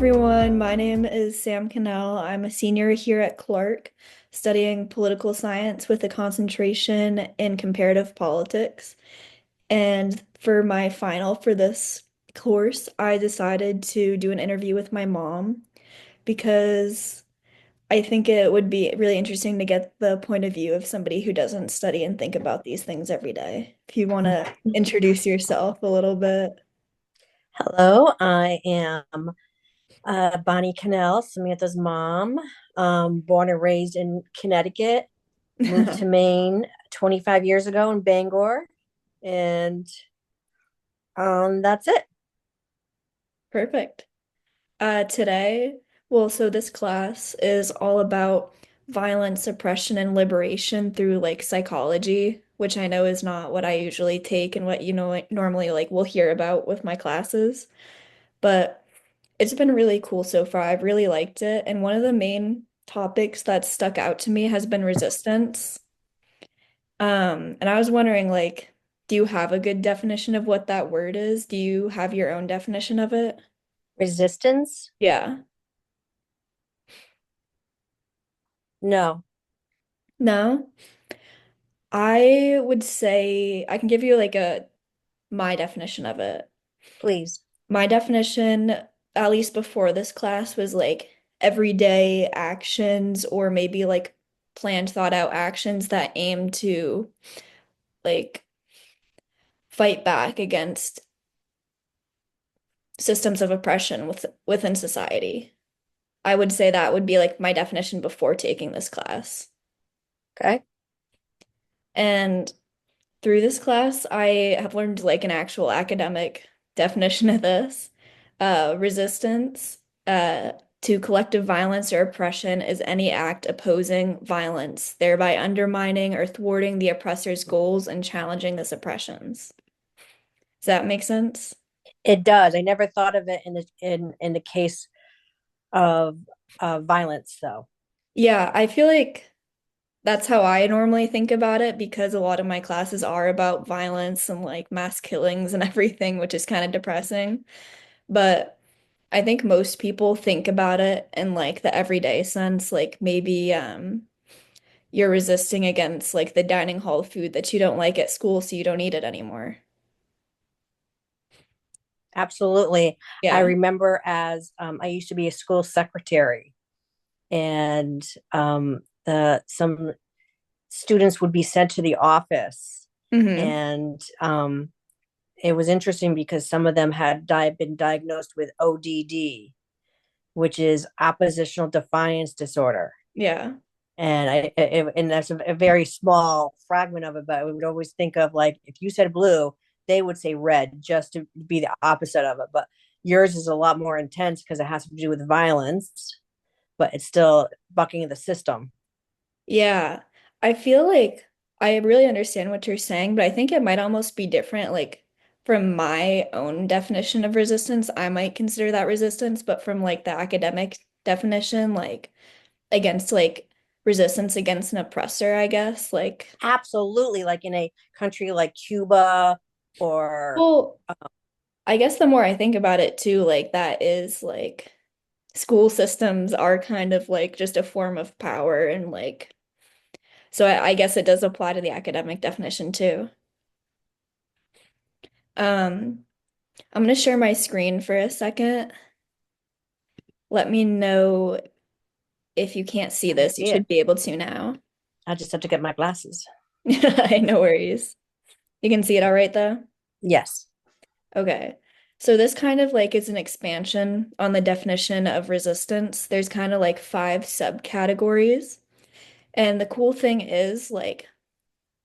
everyone. My name is Sam Cannell. I'm a senior here at Clark, studying political science with a concentration in comparative politics. And for my final for this course, I decided to do an interview with my mom because I think it would be really interesting to get the point of view of somebody who doesn't study and think about these things every day. If you want to introduce yourself a little bit. Hello, I am Bonnie Cannell, Samantha's mom. Born and raised in Connecticut, moved to Maine 25 years ago in Bangor, and that's it. Perfect. So this class is all about violence suppression and liberation through like psychology, which I know is not what I usually take and what like, normally like we'll hear about with my classes. But it's been really cool so far. I've really liked it. And one of the main topics that stuck out to me has been resistance. And I was wondering, like, do you have a good definition of what that word is? Do you have your own definition of it? Resistance? Yeah. No, No? I would say I can give you like a my definition of it. please. My definition, at least before this class, was like everyday actions or maybe like planned, thought out actions that aim to like fight back against systems of oppression within society. I would say that would be like my definition before taking this class. Okay. And through this class, I have learned like an actual academic definition of this. Resistance to collective violence or oppression is any act opposing violence, thereby undermining or thwarting the oppressor's goals and challenging the oppressions. Does that make sense? It does. I never thought of it in the case of violence, though. Yeah, I feel like that's how I normally think about it because a lot of my classes are about violence and like mass killings and everything, which is kind of depressing. But I think most people think about it in like the everyday sense, like maybe you're resisting against like the dining hall food that you don't like at school, so you don't eat it anymore. Absolutely. I Yeah. remember as I used to be a school secretary, and the some students would be sent to the office, Hmm. and it was interesting because some of them had been diagnosed with ODD, which is oppositional defiance disorder. Yeah. And that's a very small fragment of it, but we would always think of, like, if you said blue, they would say red just to be the opposite of it. But yours is a lot more intense because it has to do with violence, but it's still bucking the system. Yeah. I feel like I really understand what you're saying, but I think it might almost be different. Like from my own definition of resistance, I might consider that resistance, but from like the academic definition, like against like resistance against an oppressor, I guess. Like, Absolutely, like in a country like Cuba or well, I guess the more I think about it too, like that is like school systems are kind of like just a form of power and like so I guess it does apply to the academic definition too. Um, I'm gonna share my screen for a second. Let me know if you can't see I this. You see it. should be able to now. I just have to get my glasses. No worries. You can see it all right though? Yes. Okay. So this kind of like is an expansion on the definition of resistance. There's kind of like five subcategories. And the cool thing is like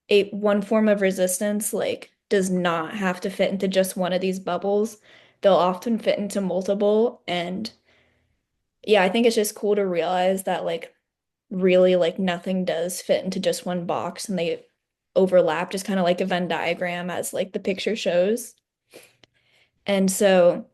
a one form of resistance like does not have to fit into just one of these bubbles. They'll often fit into multiple. And yeah, I think it's just cool to realize that like really like nothing does fit into just one box and they overlap just kind of like a Venn diagram as like the picture shows. And so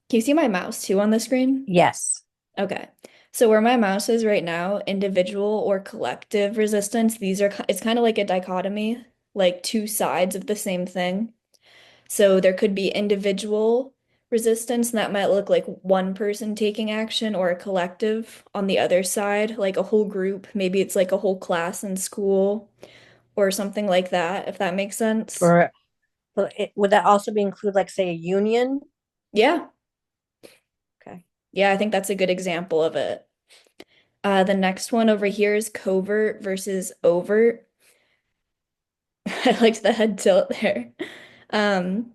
can you see my mouse too on the screen? Yes. Okay. So where my mouse is right now, individual or collective resistance, it's kind of like a dichotomy, like two sides of the same thing. So there could be individual resistance, and that might look like one person taking action or a collective on the other side, like a whole group. Maybe it's like a whole class in school or something like that, if that makes sense. Or would that also be include like say a union? Yeah. Okay. Yeah, I think that's a good example of it. The next one over here is covert versus overt. I liked the head tilt there. Um,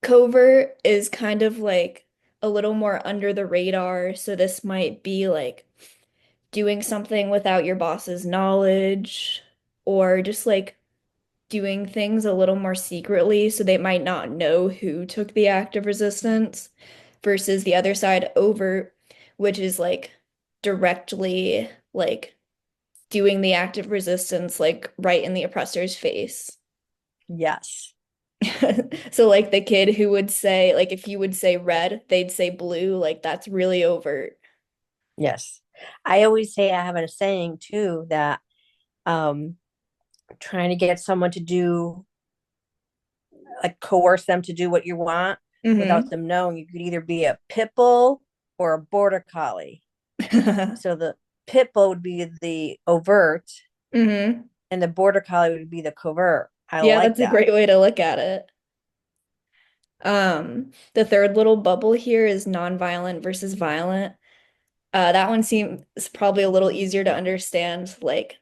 Covert is kind of like a little more under the radar, so this might be like doing something without your boss's knowledge, or just like doing things a little more secretly, so they might not know who took the act of resistance, versus the other side, overt, which is like directly like doing the act of resistance like right in the oppressor's face. Yes. So like the kid who would say like if you would say red, they'd say blue, like that's really overt. Yes. I always say I have a saying too that um trying to get someone to do like coerce them to do what you want without Hmm. them knowing, you could either be a pit bull or a border collie. So the pit bull would be the overt Hmm. and the border collie would be the covert. I Yeah, like that's a that. great way to look at it. The third little bubble here is nonviolent versus violent. That one seems probably a little easier to understand, like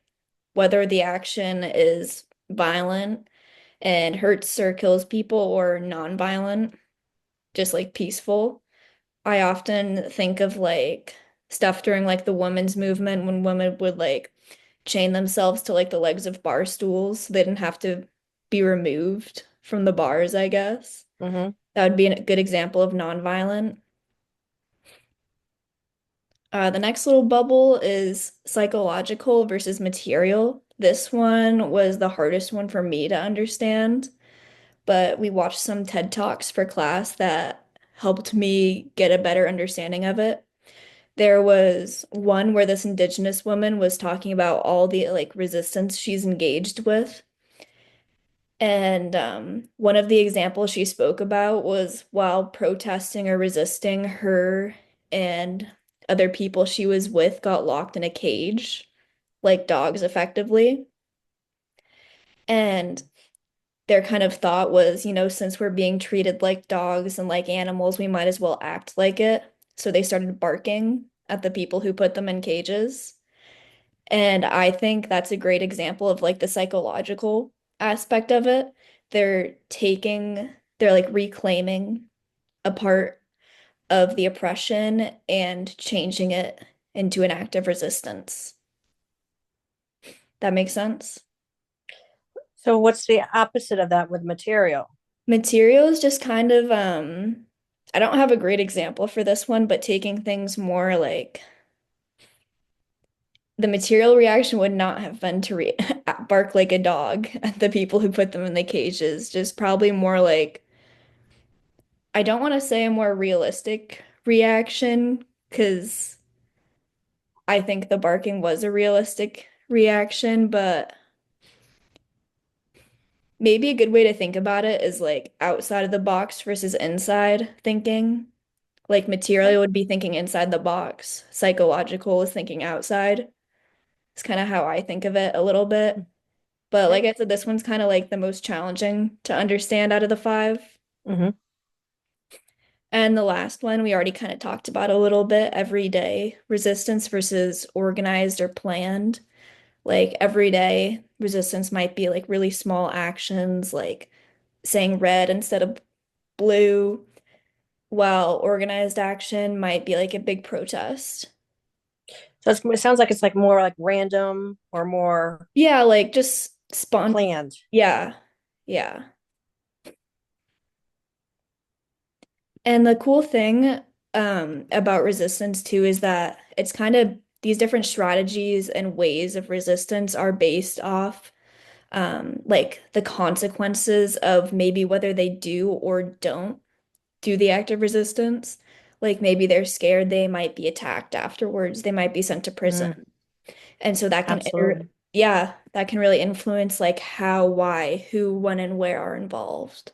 whether the action is violent and hurts or kills people or nonviolent, just like peaceful. I often think of like stuff during like the women's movement when women would like chain themselves to like the legs of bar stools so they didn't have to be removed from the bars, I guess. Hmm. That would be a good example of nonviolent. The next little bubble is psychological versus material. This one was the hardest one for me to understand, but we watched some TED Talks for class that helped me get a better understanding of it. There was one where this indigenous woman was talking about all the like resistance she's engaged with. And one of the examples she spoke about was while protesting or resisting, her and other people she was with got locked in a cage, like dogs effectively. And their kind of thought was, since we're being treated like dogs and like animals, we might as well act like it. So they started barking at the people who put them in cages. And I think that's a great example of like the psychological aspect of it. They're like reclaiming a part of the oppression and changing it into an act of resistance. That makes sense? So what's the opposite of that with material? Material is just kind of, I don't have a great example for this one, but taking things more like the material reaction would not have been to re bark like a dog at the people who put them in the cages, just probably more like, I don't want to say a more realistic reaction because I think the barking was a realistic reaction, but maybe a good way to think about it is like outside of the box versus inside thinking. Like Okay. material would be thinking inside the box, psychological is thinking outside. It's kind of how I think of it a little bit. But Okay. like I said, this one's kind of like the most challenging to understand out of the five. Hmm. And the last one we already kind of talked about a little bit, everyday resistance versus organized or planned. Like everyday resistance might be like really small actions, like saying red instead of blue, while organized action might be like a big protest. So it sounds like it's like more like random or more Yeah, like just planned. Yeah. Yeah. And the cool thing about resistance too is that it's kind of these different strategies and ways of resistance are based off like the consequences of maybe whether they do or don't do the act of resistance. Like maybe they're scared they might be attacked afterwards, they might be sent to prison. Mm, And so absolutely. yeah, that can really influence like how, why, who, when, and where are involved.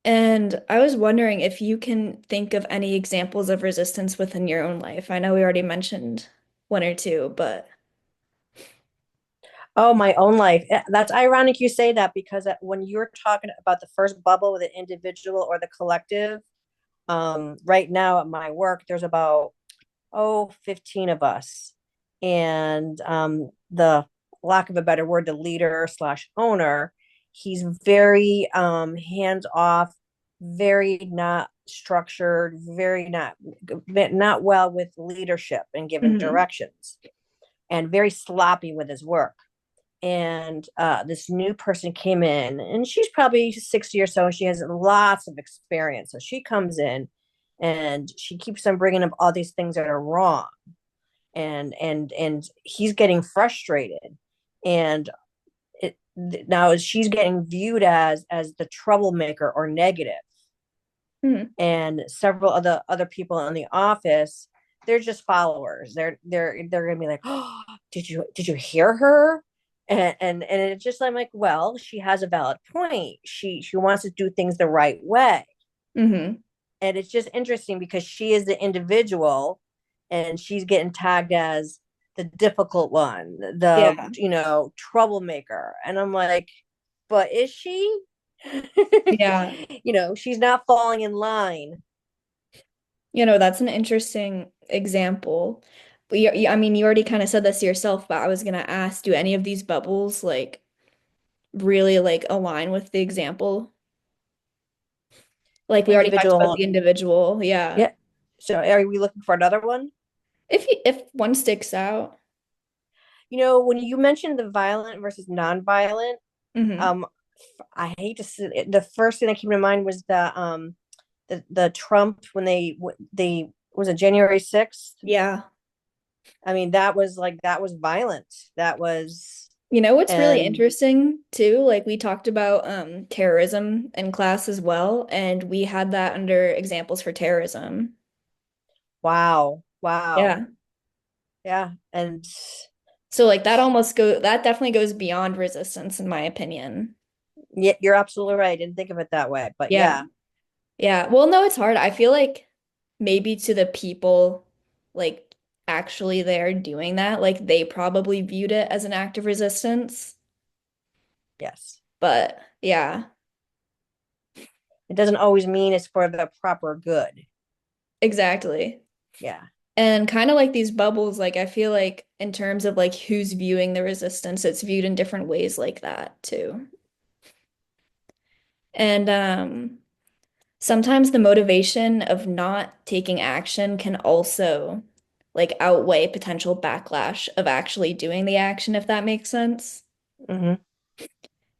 And I was wondering if you can think of any examples of resistance within your own life. I know we already mentioned one or two, but Oh, my own life. That's ironic you say that because when you're talking about the first bubble with the individual or the collective, right now at my work, there's about 15 of us. And the lack of a better word, the leader slash owner, he's very hands off, very not structured, very not well with leadership and giving Mhm. directions, and very sloppy with his work. And this new person came in, and she's probably 60 or so, and she has lots of experience. So she comes in and she keeps on bringing up all these things that are wrong, and he's getting frustrated, and now she's getting viewed as the troublemaker or negative. Mhm. And several other people in the office, they're just followers. They're gonna be like, oh, did you hear her? And it's just, I'm like, well, she has a valid point. She wants to do things the right way. Mhm. And it's just interesting because she is the individual, and she's getting tagged as the difficult one, the Yeah. troublemaker. And I'm like, but is she? Yeah. She's not falling in line. That's an interesting example. But I mean, you already kind of said this yourself, but I was gonna ask, do any of these bubbles like really like align with the example? Like we already talked about Individual. the individual. Yeah. Yeah. So are we looking for another one? If one sticks out. When you mentioned the violent versus non-violent, Hmm. um, I hate to say it, the first thing that came to mind was the Trump when they was it January 6th. Yeah. I mean, that was violent. That was What's really and interesting too, like we talked about terrorism in class as well, and we had that under examples for terrorism. wow, wow, Yeah. yeah, and So like that definitely goes beyond resistance in my opinion. yeah, you're absolutely right. I didn't think of it that way, but Yeah. yeah, Yeah. Well, no, it's hard. I feel like maybe to the people like actually there doing that, like they probably viewed it as an act of resistance. yes, But yeah, it doesn't always mean it's for the proper good. exactly. Yeah, And kind of like these bubbles, like I feel like in terms of like who's viewing the resistance, it's viewed in different ways like that too. And sometimes the motivation of not taking action can also like outweigh potential backlash of actually doing the action, if that makes sense. hmm,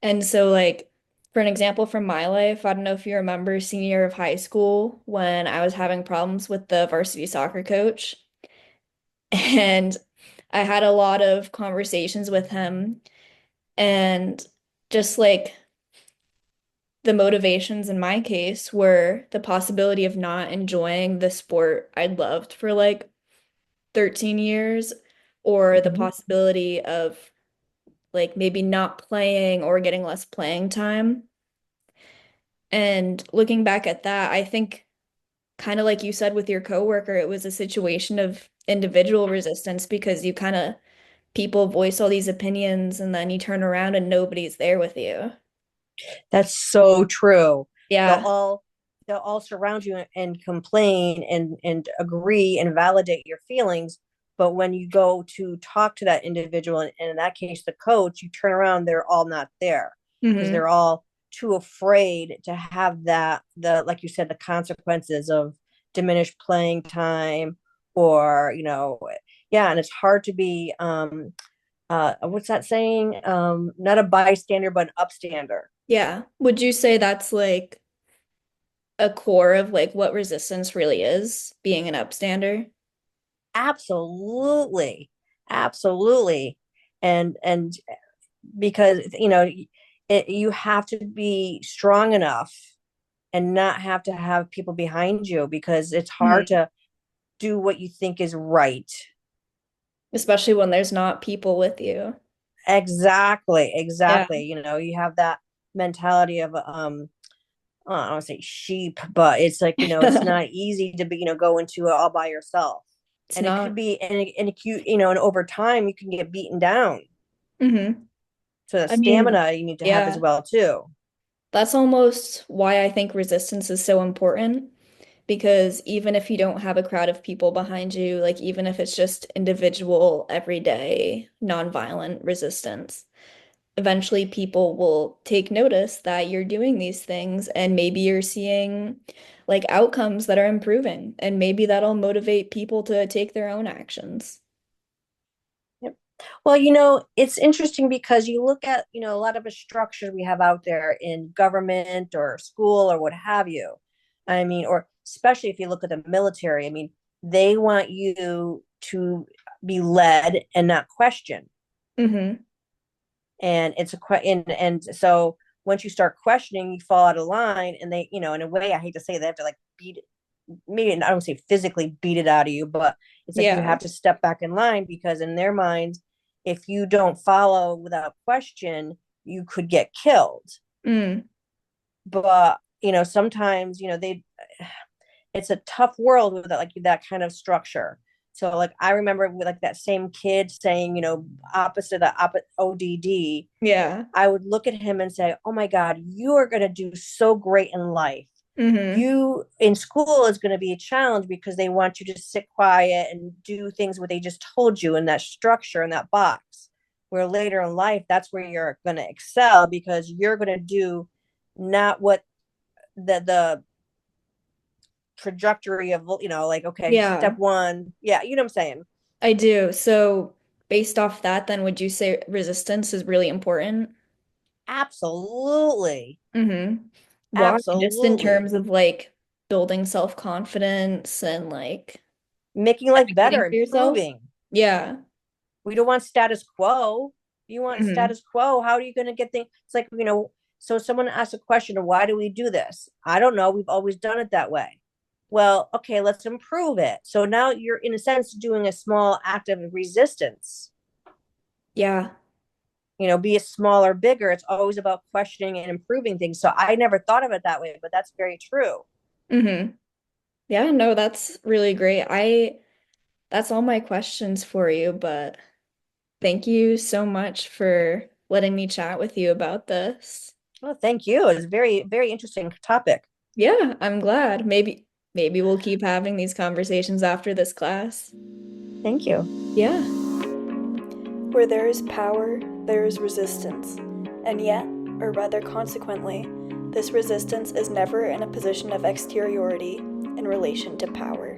And so like for an example from my life, I don't know if you remember senior year of high school when I was having problems with the varsity soccer coach. And I had a lot of conversations with him and just like the motivations in my case were the possibility of not enjoying the sport I'd loved for like 13 years, or the hmm. possibility of like maybe not playing or getting less playing time. And looking back at that, I think kind of like you said with your coworker, it was a situation of individual resistance because you kind of people voice all these opinions and then you turn around and nobody's there with you. That's so true. They'll Yeah. all they'll all surround you and complain and agree and validate your feelings. But when you go to talk to that individual, and in that case, the coach, you turn around, they're all not there because Hmm. they're all too afraid to have the like you said, the consequences of diminished playing time, or yeah, and it's hard to be what's that saying? Not a bystander, but an upstander. Yeah. Would you say that's like a core of like what resistance really is, being an upstander? Absolutely, absolutely. And because you have to be strong enough and not have to have people behind you, because it's hard Mhm. to do what you think is right. Especially when there's not people with you. Exactly, Yeah. exactly. You have that mentality of I don't want to say sheep, but it's like, it's not easy to be, go into it all by yourself. It's And it could not. be, and over time you can get beaten down. Hmm. So the I mean, stamina you need to have as yeah, well too. that's almost why I think resistance is so important. Because even if you don't have a crowd of people behind you, like even if it's just individual, everyday, nonviolent resistance, eventually people will take notice that you're doing these things and maybe you're seeing like outcomes that are improving and maybe that'll motivate people to take their own actions. Yep. Well, it's interesting because you look at, a lot of the structures we have out there in government or school or what have you. I mean, or especially if you look at the military, I mean, they want you to be led and not questioned. Hmm. And and so once you start questioning, you fall out of line, and they, in a way, I hate to say, they have to like beat, maybe I don't say physically beat it out of you, but it's like you Yeah. have to step back in line because in their minds, if you don't follow without question, you could get killed. Mm. But sometimes it's a tough world with like that kind of structure. So like I remember with like that same kid saying, opposite the opposite ODD, Yeah. I would look at him and say, "Oh my God, you are going to do so great in life. Hmm. You in school is going to be a challenge because they want you to sit quiet and do things what they just told you in that structure in that box. Where later in life, that's where you're going to excel because you're going to do not what the trajectory of, like, okay, Yeah, step one. Yeah, you know what I'm saying? I do. So based off that, then would you say resistance is really important? Absolutely. Hmm. Why? Just in Absolutely. terms of like building self-confidence and like Making life better, advocating for yourself? improving. Yeah. We don't want status quo. You want Hmm. status quo. How are you going to get things? It's like, so someone asks a question, why do we do this? I don't know. We've always done it that way. Well, okay, let's improve it. So now you're, in a sense, doing a small act of resistance. Yeah. Be it small or bigger. It's always about questioning and improving things. So I never thought of it that way, but that's very true. Hmm. Yeah, no, that's really great. That's all my questions for you, but thank you so much for letting me chat with you about this. Well, thank you. It's a very, very interesting topic. Yeah, I'm glad. Maybe we'll keep having these conversations after this class. Thank you. Yeah. Where there is power, there is resistance. And yet, or rather consequently, this resistance is never in a position of exteriority in relation to power.